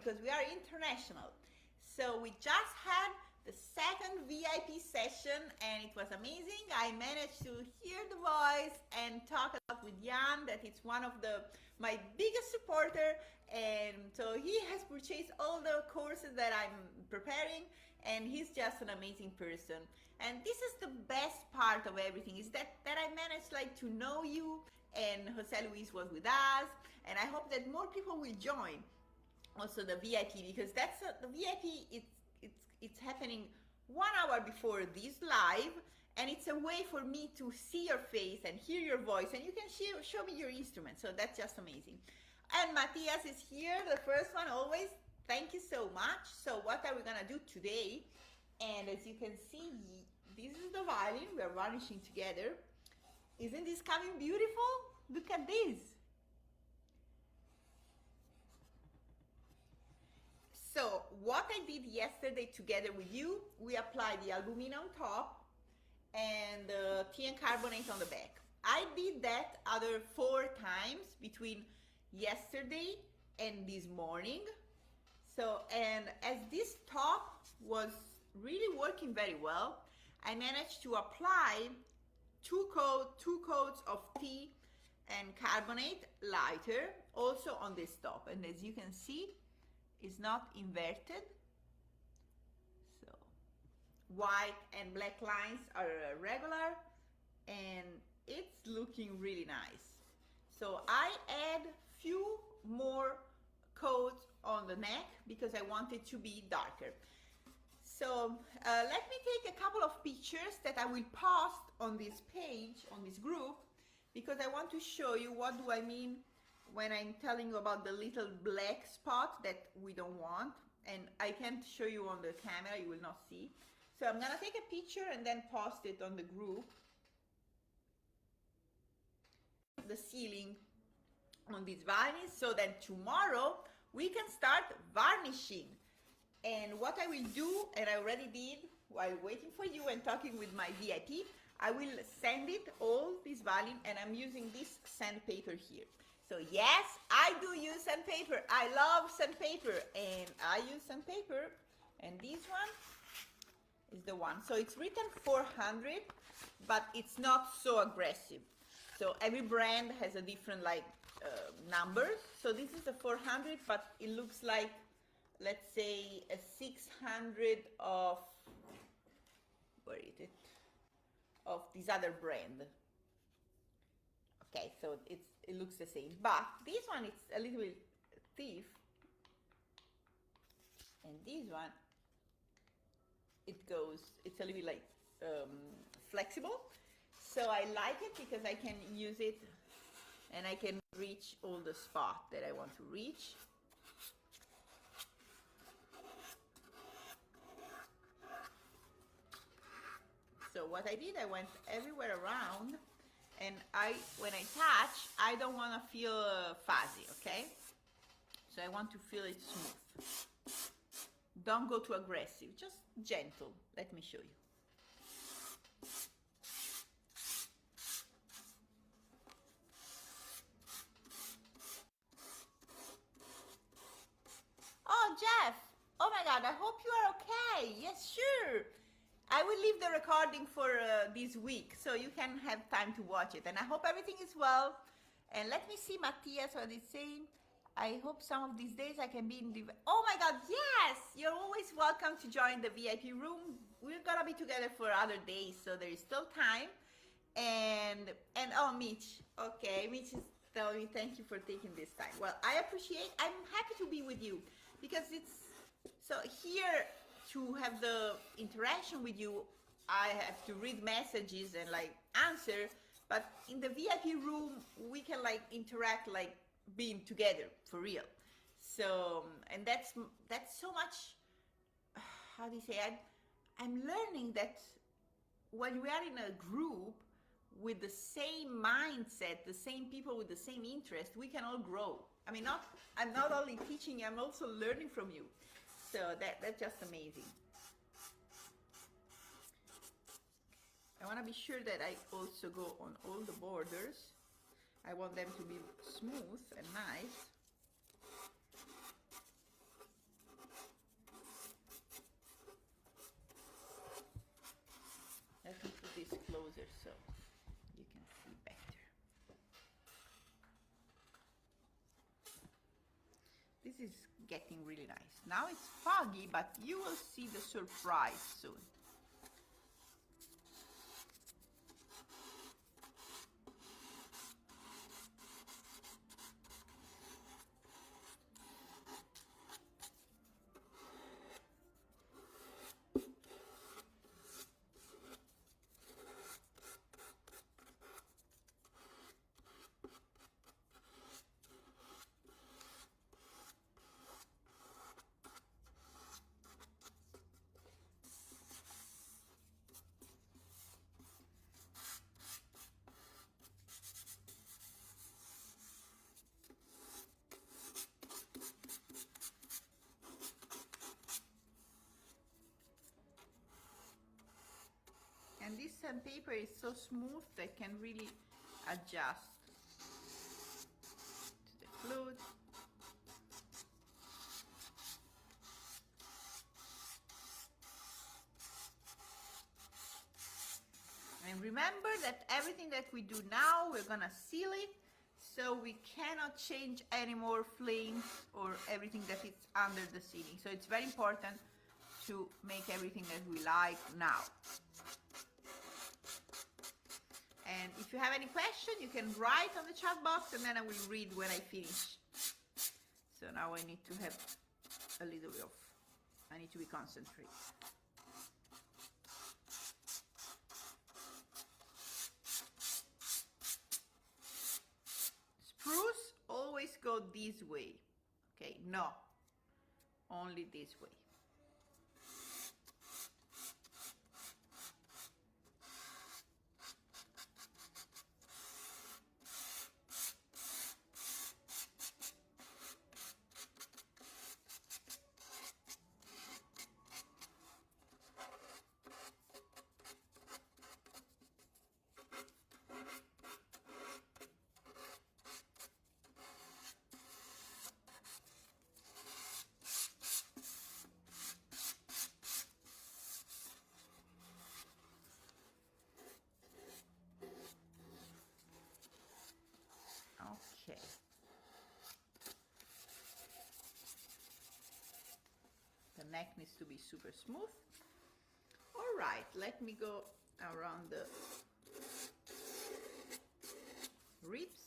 because we are international. So we just had the second VIP session and it was amazing. I managed to hear the voice and talk a lot with Jan, that it's one of my biggest supporter, and so he has purchased all the courses that I'm preparing, and he's just an amazing person. And this is the best part of everything, is that I managed like to know you, and Jose Luis was with us, and I hope that more people will join also the VIP, because that's the VIP. It's happening 1 hour before this live, and it's a way for me to see your face and hear your voice, and you can show me your instrument. So that's just amazing. And Matthias is here, the first one always. Thank you so much. So what are we gonna do today? And as you can see, this is the violin we are varnishing together. Isn't this coming beautiful? Look at this. So what I did yesterday together with you, we applied the albumin on top and the tea and carbonate on the back. I did that other 4 times between yesterday and this morning. So, and as this top was really working very well, I managed to apply two coats of tea and carbonate lighter also on this top. And as you can see, it's not inverted. So white and black lines are regular, and it's looking really nice. So I add few more coats on the neck because I want it to be darker. So let me take a couple of pictures that I will post on this page, on this group, because I want to show you what do I mean when I'm telling you about the little black spot that we don't want. And I can't show you on the camera, you will not see. So I'm gonna take a picture and then post it on the group. The ceiling on this varnish, so that tomorrow we can start varnishing. And what I will do, and I already did while waiting for you and talking with my VIP, I will sand it all this violin, and I'm using this sandpaper here. So yes, I do use sandpaper. I love sandpaper, and I use sandpaper, and this one is the one. So it's written 400, but it's not so aggressive. So every brand has a different number. So this is a 400, but it looks like, let's say, a 600 of, where is it? Of this other brand. Okay, so it looks the same, but this one is a little bit stiff, and this one it's a little bit flexible. So I like it because I can use it and I can reach all the spots that I want to reach. So what I did, I went everywhere around, and when I touch, I don't want to feel fuzzy, okay? So I want to feel it smooth. Don't go too aggressive, just gentle. Let me show you. Oh, Jeff! Oh my God, I hope you are okay. Yes, sure. I will leave the recording for this week, so you can have time to watch it. And I hope everything is well. And let me see, Matthias, what he's saying. I hope some of these days I can be in the... Oh my God, yes! You're always welcome to join the VIP room. We're gonna be together for other days, so there is still time. And oh, Mitch. Okay, Mitch is telling me thank you for taking this time. Well, I'm happy to be with you, because it's... So here, to have the interaction with you, I have to read messages and answer, but in the VIP room we can interact being together for real. So, and that's so much, how do you say, I'm learning that when we are in a group with the same mindset, the same people with the same interest, we can all grow. I mean, I'm not only teaching, I'm also learning from you. So that's just amazing. I want to be sure that I also go on all the borders. I want them to be smooth and nice. This is getting really nice. Now it's foggy, but you will see the surprise soon. And this sandpaper is so smooth that can really adjust to the fluid. And remember that everything that we do now, we're gonna seal it, so we cannot change any more flames or everything that is under the sealing. So it's very important to make everything that we like now. And if you have any question, you can write on the chat box and then I will read when I finish. So now I need to have a little bit of, I need to be concentrated. Spruce, always go this way. Okay, no, only this way. Okay. The neck needs to be super smooth. All right, let me go around the ribs.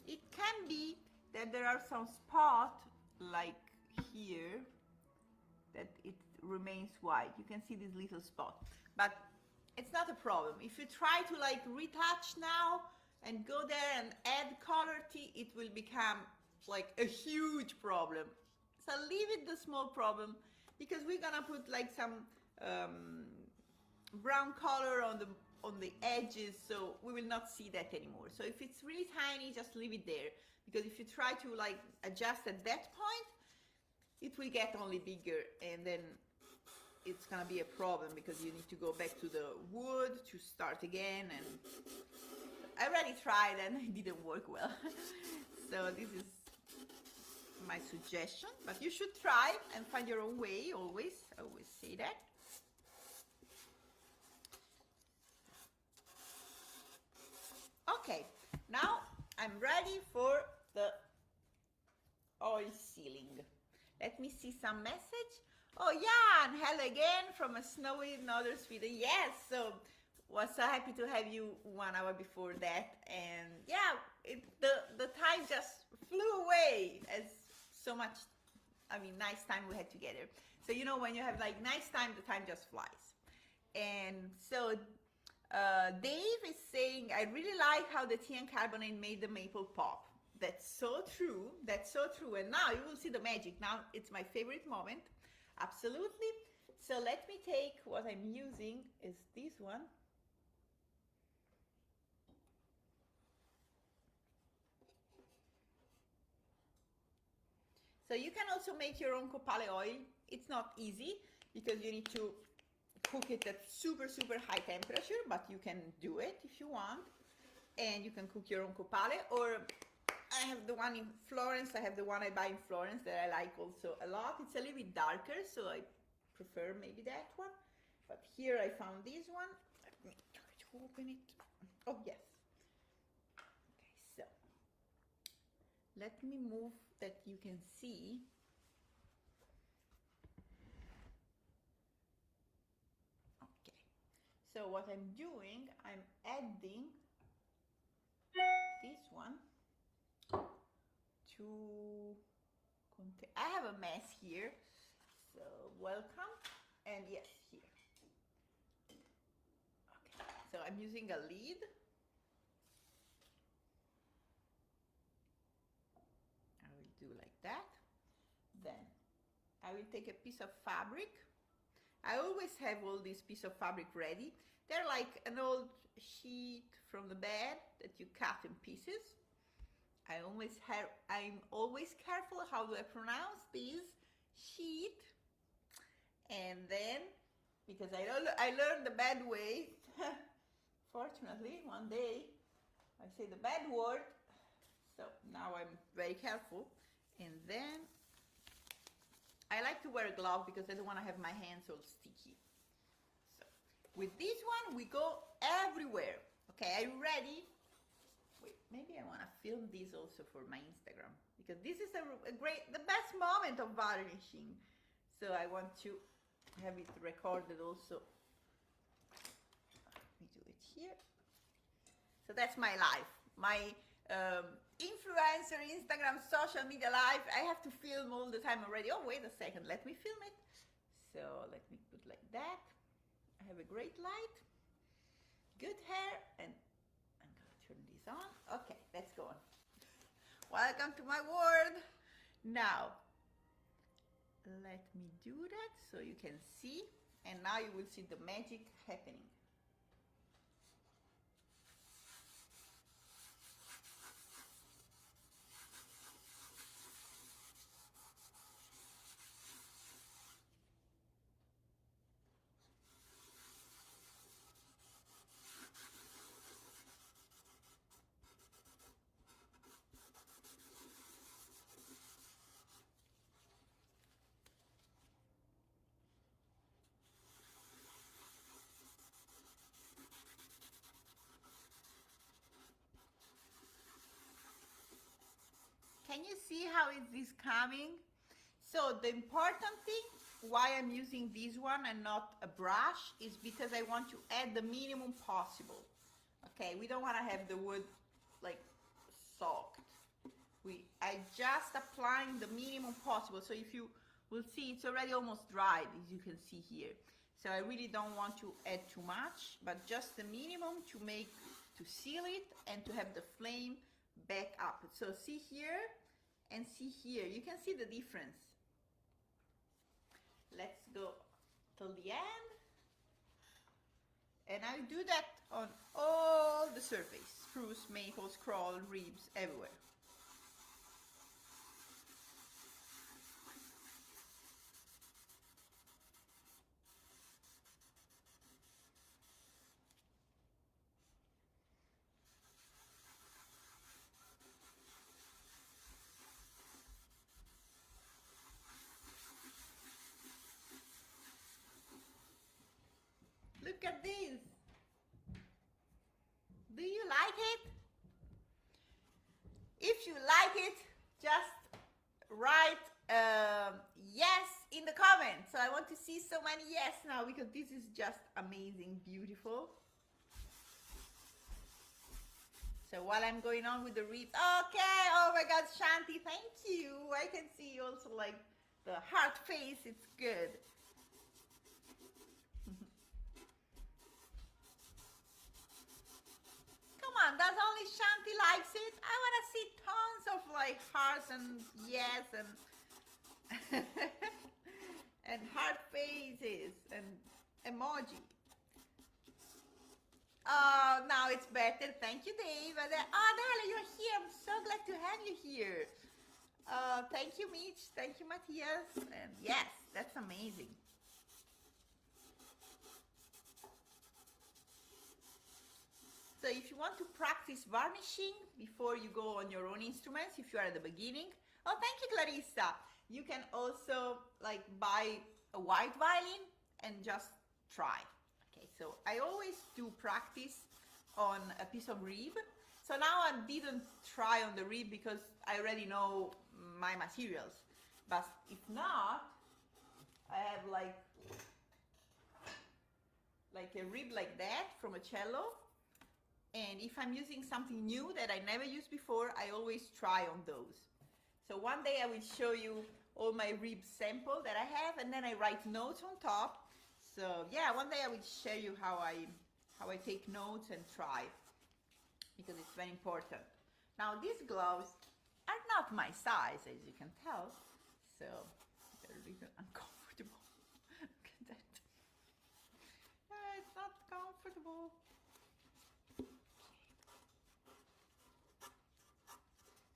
It can be that there are some spots like here that it remains white. You can see this little spot, but it's not a problem. If you try to like retouch now and go there and add color, it will become like a huge problem. So leave it the small problem, because we're gonna put like some brown color on the edges, so we will not see that anymore. So if it's really tiny, just leave it there, because if you try to like adjust at that point, it will get only bigger, and then it's gonna be a problem because you need to go back to the wood to start again. And I already tried and it didn't work well. So this is my suggestion, but you should try and find your own way. Always, I always say that. Okay, now I'm ready for the oil sealing. Let me see some message. Oh yeah, and hello again from a snowy northern Sweden. Yes, so was so happy to have you 1 hour before that. And yeah, the time just flew away, as so much, I mean, nice time we had together. So you know, when you have like nice time, the time just flies. And so Dave is saying, I really like how the tea and carbonate made the maple pop. That's so true. That's so true. And now you will see the magic. Now it's my favorite moment. Absolutely. So let me take, what I'm using is this one. So you can also make your own copale oil. It's not easy because you need to cook it at super, super high temperature, but you can do it if you want. and you can cook your own copale, or I have the one in Florence. I have the one I buy in Florence that I like also a lot. It's a little bit darker, so I prefer maybe that one. But here I found this one. Let me try to open it. Oh, yes. Okay, so let me move that you can see. Okay, so what I'm doing, I'm adding this one to contain. I have a mess here, so welcome. And yes, here. Okay, so I'm using a lid. I will do like that. Then I will take a piece of fabric. I always have all these pieces of fabric ready. They're like an old sheet from the bed that you cut in pieces. I'm always careful how do I pronounce this sheet. And then, because I learned the bad way, fortunately, one day I say the bad word, so now I'm very careful. And then I like to wear a glove because I don't want to have my hands all sticky. So with this one, we go everywhere. Okay, are you ready? Wait, maybe I want to film this also for my Instagram, because this is the best moment of varnishing. So I want to have it recorded also. Let me do it here. So that's my life, my influencer, Instagram, social media life. I have to film all the time already. Oh, wait a second, let me film it. So let me put like that. I have a great light, good hair, and I'm gonna turn this on. Okay, let's go on. Welcome to my world. Now, let me do that so you can see, and now you will see the magic happening. Can you see how is this coming? So the important thing why I'm using this one and not a brush is because I want to add the minimum possible. Okay, we don't want to have the wood like soaked. I just applying the minimum possible. So if you will see, it's already almost dried, as you can see here. So I really don't want to add too much, but just the minimum to seal it and to have the flame back up. So see here and see here, you can see the difference. Let's go till the end, and I do that on all the surface, spruce, maple, scroll, ribs, everywhere. Look at this. Do you like it? If you like it, just write yes in the comments. So I want to see so many yes now, because this is just amazing, beautiful. So while I'm going on with the ribs, okay, oh my God, Shanti, thank you. I can see also like the heart face, it's good. Come on, does only Shanti likes it? I want to see tons of like hearts and yes and and heart faces and emoji. Oh, now it's better. Thank you, Dave. Oh, Darla, you're here. I'm so glad to have you here. Thank you, Mitch. Thank you, Matthias. And yes, that's amazing. So if you want to practice varnishing before you go on your own instruments, if you are at the beginning, oh, thank you, Clarissa. You can also like buy a white violin and just try. Okay, so I always do practice on a piece of rib. So now I didn't try on the rib because I already know my materials. But if not, I have like a rib like that from a cello. And if I'm using something new that I never used before, I always try on those. So one day I will show you all my rib sample that I have, and then I write notes on top. So yeah, one day I will show you how I take notes and try, because it's very important. Now these gloves are not my size, as you can tell, so they're a little uncomfortable. Look at that. It's not comfortable.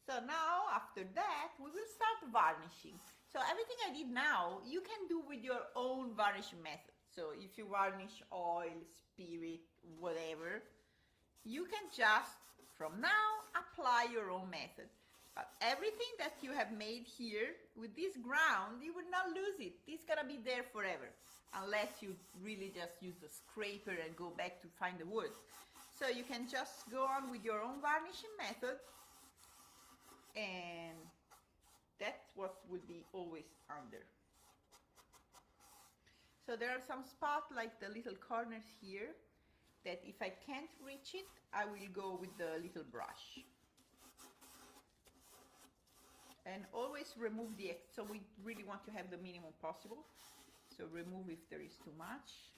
So now, after that, we will start varnishing. So everything I did now, you can do with your own varnishing method. So if you varnish oil, spirit, whatever, you can just, from now, apply your own method. But everything that you have made here, with this ground, you will not lose it. It's gonna be there forever, unless you really just use the scraper and go back to find the wood. So you can just go on with your own varnishing method, and that's what will be always under. So there are some spots like the little corners here that if I can't reach it, I will go with the little brush. And always remove the excess. So we really want to have the minimum possible. So remove if there is too much.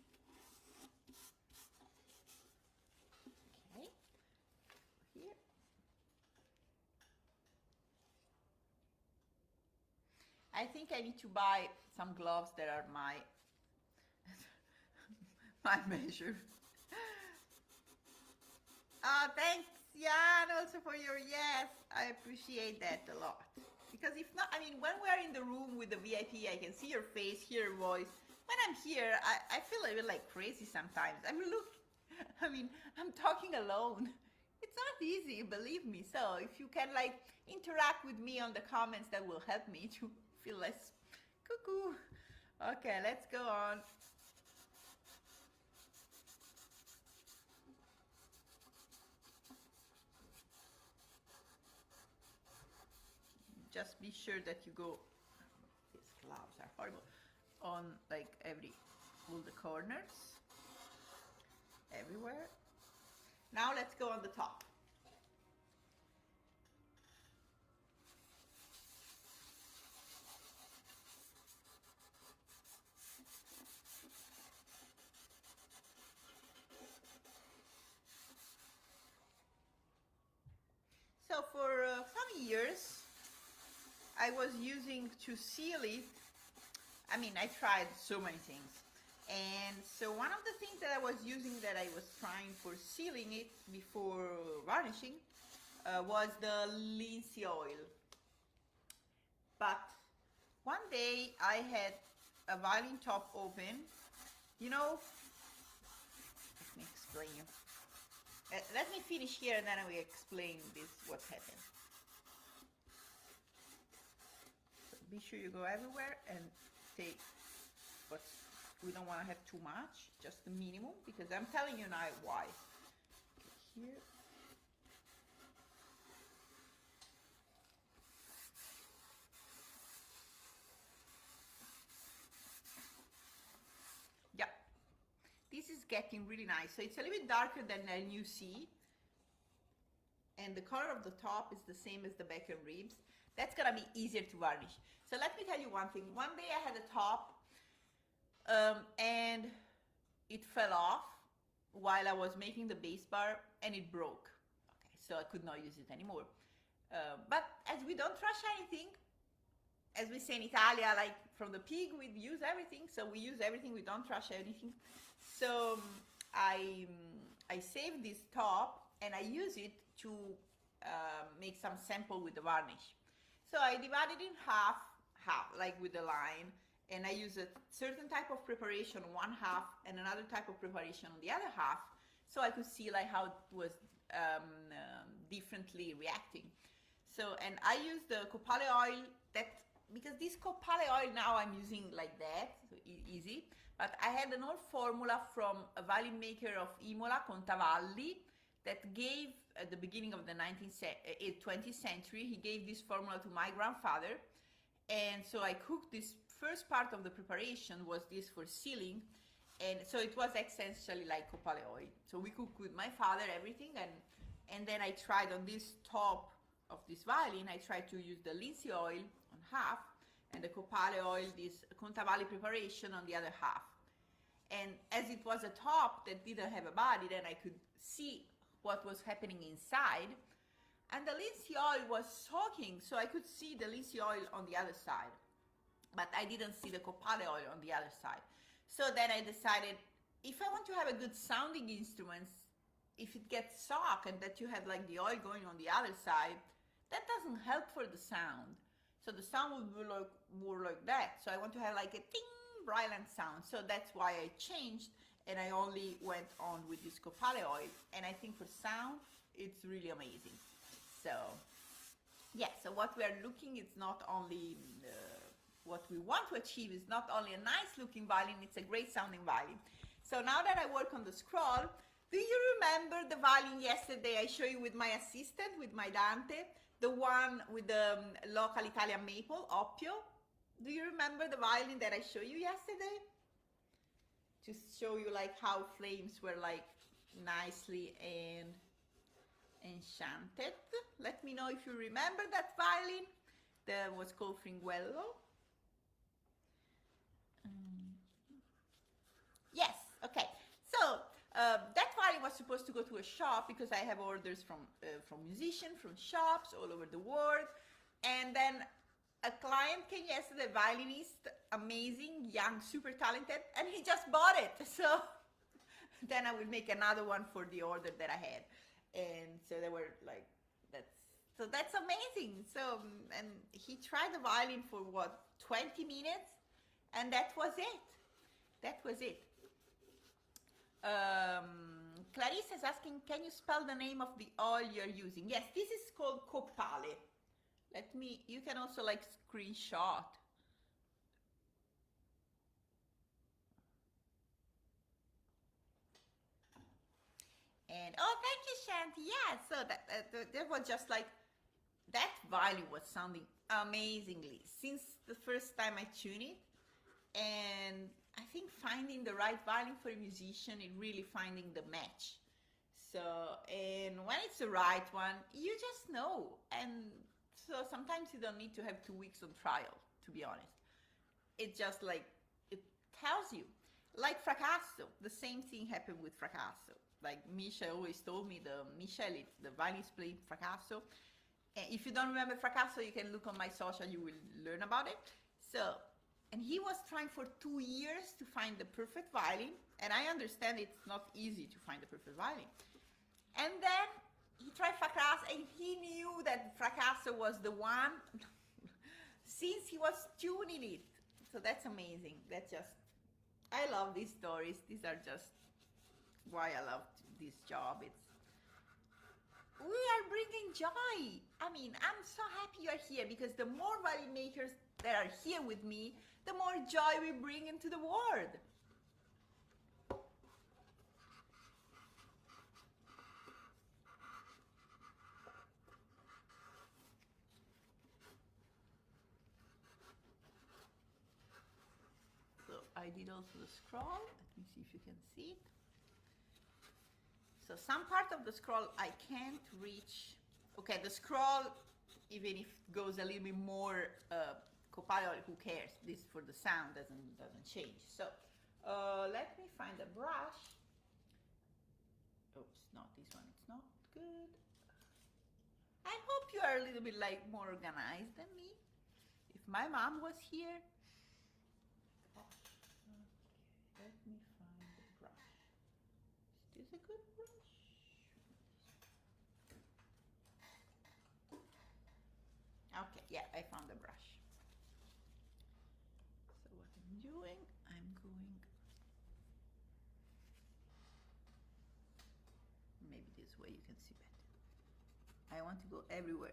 Okay. Here. I think I need to buy some gloves that are my measure. Thanks, Jan, also for your yes. I appreciate that a lot. Because if not, I mean, when we're in the room with the VIP, I can see your face, hear your voice. When I'm here, I feel a bit like crazy sometimes. I mean, look, I mean, I'm talking alone. It's not easy, believe me. So if you can like interact with me on the comments, that will help me to feel less cuckoo. Okay, let's go on. Just be sure that you go, these gloves are horrible, on like all the corners, everywhere. Now let's go on the top. So for some years, I was using to seal it. I mean, I tried so many things. And so one of the things that I was using, that I was trying for sealing it before varnishing, was the linseed oil. But one day I had a violin top open. You know, let me explain you. Let me finish here and then I will explain this, what happened. So be sure you go everywhere and take what we don't want to have too much, just the minimum, because I'm telling you now why. Okay, here. Yeah, this is getting really nice. So it's a little bit darker than you see, and the color of the top is the same as the back and ribs. That's gonna be easier to varnish. So let me tell you one thing. One day I had a top and it fell off while I was making the bass bar, and it broke. Okay, so I could not use it anymore. But as we don't trash anything, as we say in Italia, like from the pig, we use everything. So we use everything, we don't trash anything. So I saved this top and I use it to make some sample with the varnish. So I divided in half, like with the line, and I use a certain type of preparation on one half and another type of preparation on the other half, so I could see like how it was differently reacting. So, and I use the copale oil that, because this copale oil now I'm using like that, so easy, but I had an old formula from a violin maker of Imola, Contavalli, that gave, at the beginning of the 20th century, he gave this formula to my grandfather. And so I cooked this first part of the preparation, was this for sealing. And so it was essentially like copale oil. So we cooked with my father, everything. And then I tried on this top of this violin, I tried to use the linseed oil on half and the copale oil, this Contavalli preparation, on the other half. And as it was a top that didn't have a body, then I could see what was happening inside. And the linseed oil was soaking, so I could see the linseed oil on the other side. But I didn't see the copale oil on the other side. So then I decided, if I want to have a good sounding instrument, if it gets soaked and that you have like the oil going on the other side, that doesn't help for the sound. So the sound will be like, more like that. So I want to have like a ting, brilliant sound. So that's why I changed, and I only went on with this copale oil. And I think for sound, it's really amazing. So, yeah, so what we are looking, it's not only, what we want to achieve is not only a nice looking violin, it's a great sounding violin. So now that I work on the scroll, do you remember the violin yesterday I showed you with my assistant, with my Dante? The one with the local Italian maple, Oppio? Do you remember the violin that I showed you yesterday? Just show you like how flames were like nicely and enchanted. Let me know if you remember that violin. That was called Fringuello. Yes, okay. So that violin was supposed to go to a shop because I have orders from musicians, from shops all over the world. And then a client came yesterday, violinist, amazing, young, super talented, and he just bought it. So then I will make another one for the order that I had. And so they were like, that's amazing. So, and he tried the violin for what, 20 minutes? And that was it. That was it. Clarissa is asking, can you spell the name of the oil you're using? Yes, this is called copale. You can also like screenshot. And oh, thank you, Shanti. Yeah, so that was just like, that violin was sounding amazingly since the first time I tuned it. And I think finding the right violin for a musician is really finding the match. So, and when it's the right one, you just know. And so sometimes you don't need to have 2 weeks on trial, to be honest. It just like, it tells you. Like Fracasso, the same thing happened with Fracasso. Like Misha always told me, the violinist played Fracasso. And if you don't remember Fracasso, you can look on my social, you will learn about it. So, and he was trying for 2 years to find the perfect violin. And I understand it's not easy to find the perfect violin. And then he tried Fracasso, and he knew that Fracasso was the one since he was tuning it. So that's amazing. That's just, I love these stories. These are just why I love this job. We are bringing joy. I mean, I'm so happy you're here, because the more violin makers that are here with me, the more joy we bring into the world. So I did also the scroll. Let me see if you can see it. So some part of the scroll I can't reach. Okay, the scroll, even if it goes a little bit more copale, who cares? This for the sound doesn't change. So let me find a brush. Oops, not this one. It's not good. I hope you are a little bit like more organized than me. If my mom was here. Let me find the brush. Is this a good brush? Okay, yeah, I found the brush. So what I'm doing, I'm going this way you can see better. I want to go everywhere.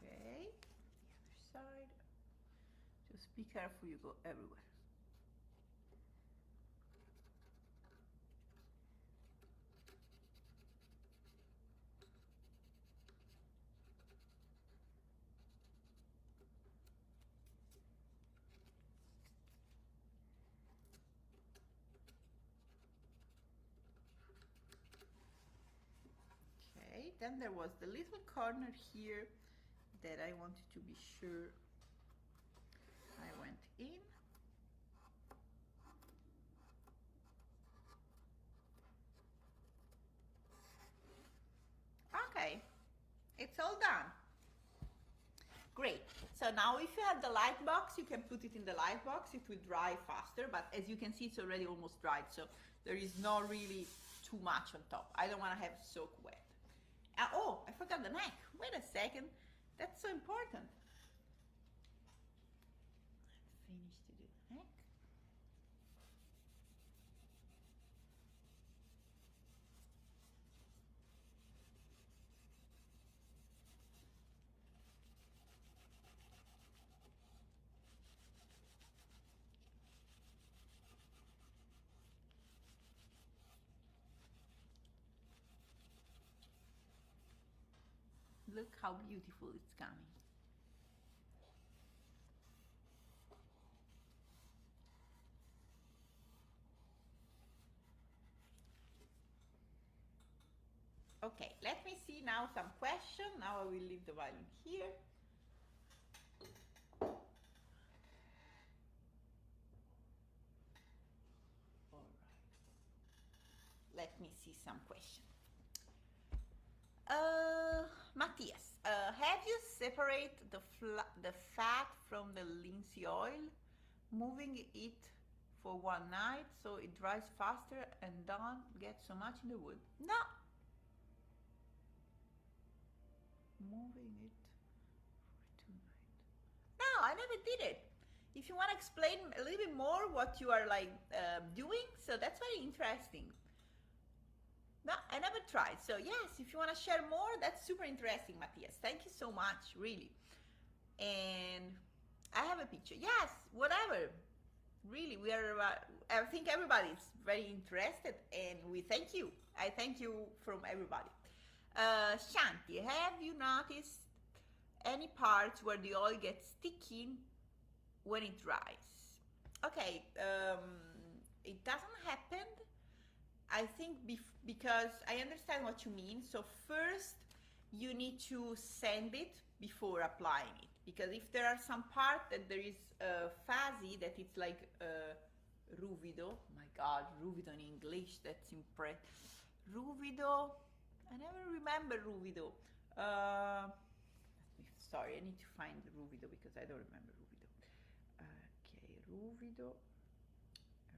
Okay, the other side. Just be careful, you go everywhere. Okay, then there was the little corner here that I wanted to be sure I went in. Okay, it's all done. Great. So now if you have the light box, you can put it in the light box. It will dry faster, but as you can see, it's already almost dried. So there is not really too much on top. I don't want to have it soak wet. Oh, I forgot the neck. Wait a second. That's so important. Let's finish to do the neck. Look how beautiful it's coming. Okay, let me see now some questions. Now I will leave the violin here. All right. Let me see some questions. Matthias, have you separate the fat from the linseed oil, moving it for one night so it dries faster and don't get so much in the wood? No. Moving it for 2 nights. No, I never did it. If you want to explain a little bit more what you are like doing, so that's very interesting. No, I never tried. So yes, if you want to share more, that's super interesting, Matthias. Thank you so much, really. And I have a picture. Yes, whatever. Really, we are. I think everybody is very interested, and we thank you. I thank you from everybody. Shanti, have you noticed any parts where the oil gets sticky when it dries? Okay, it doesn't happen. I think because I understand what you mean. So first, you need to sand it before applying it. Because if there are some part that there is fuzzy, that it's like ruvido. Oh my God, ruvido in English, that's impressive. Ruvido, I never remember ruvido. Sorry, I need to find ruvido because I don't remember ruvido. Okay,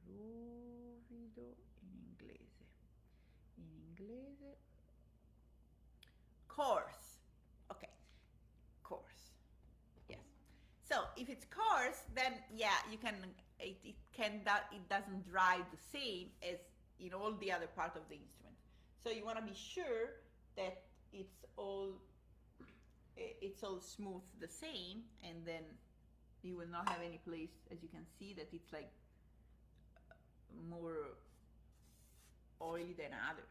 ruvido in inglese, coarse. Okay, coarse. Yes. So if it's coarse, then yeah, you can. It doesn't dry the same as in all the other part of the instrument. So you want to be sure that it's all smooth the same, and then you will not have any place, as you can see, that it's like more oily than other.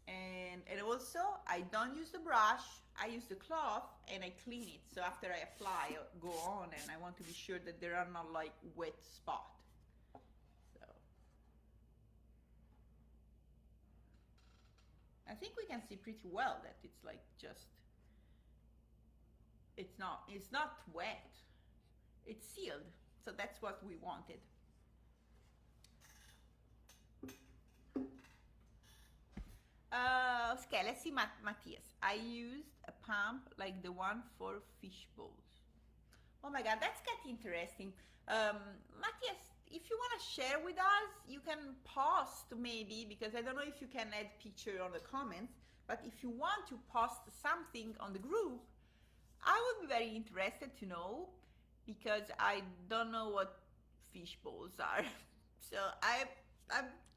And also, I don't use the brush, I use the cloth and I clean it. So after I apply, I go on, and I want to be sure that there are not like wet spots. So I think we can see pretty well that it's like just, it's not wet, it's sealed. So that's what we wanted. Okay, let's see, Matthias. I used a pump like the one for fish bowls. Oh my God, that's getting interesting. Matthias, if you want to share with us, you can post maybe, because I don't know if you can add picture on the comments, but if you want to post something on the group, I would be very interested to know, because I don't know what fish bowls are. So I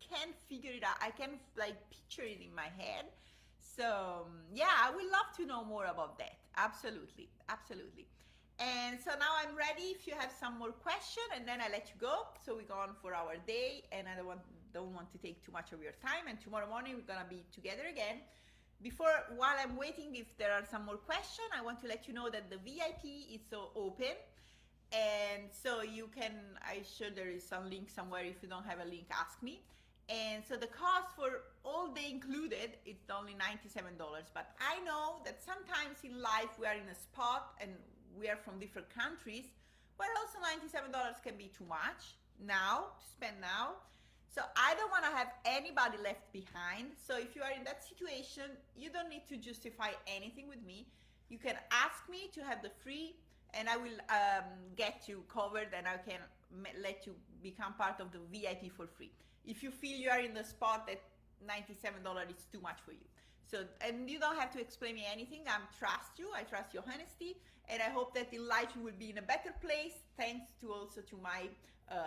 can't figure it out. I can like picture it in my head. So yeah, I would love to know more about that. Absolutely, absolutely. And so now I'm ready if you have some more question, and then I let you go. So we go on for our day, and I don't want to take too much of your time. And tomorrow morning we're gonna be together again. While I'm waiting, if there are some more questions, I want to let you know that the VIP is so open. And so you can, I'm sure there is some link somewhere. If you don't have a link, ask me. And so the cost for all day included, it's only $97. But I know that sometimes in life we are in a spot and we are from different countries where also $97 can be too much now, to spend now. So I don't want to have anybody left behind. So if you are in that situation, you don't need to justify anything with me. You can ask me to have the free, and I will get you covered, and I can let you become part of the VIP for free. If you feel you are in the spot that $97 is too much for you. So, and you don't have to explain me anything. I trust you. I trust your honesty, and I hope that in life you will be in a better place, thanks to also to my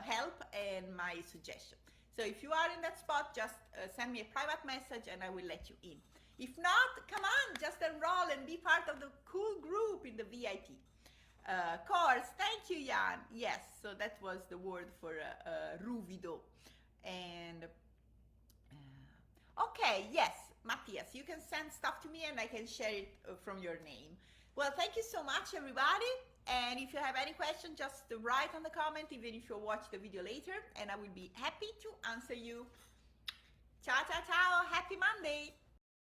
help and my suggestion. So if you are in that spot, just send me a private message and I will let you in. If not, come on, just enroll and be part of the cool group in the VIP. Course, thank you, Jan. Yes, so that was the word for ruvido. And okay, yes, Matthias, you can send stuff to me and I can share it from your name. Well, thank you so much, everybody. And if you have any questions, just write on the comment, even if you watch the video later, and I will be happy to answer you. Ciao, ciao, ciao. Happy Monday.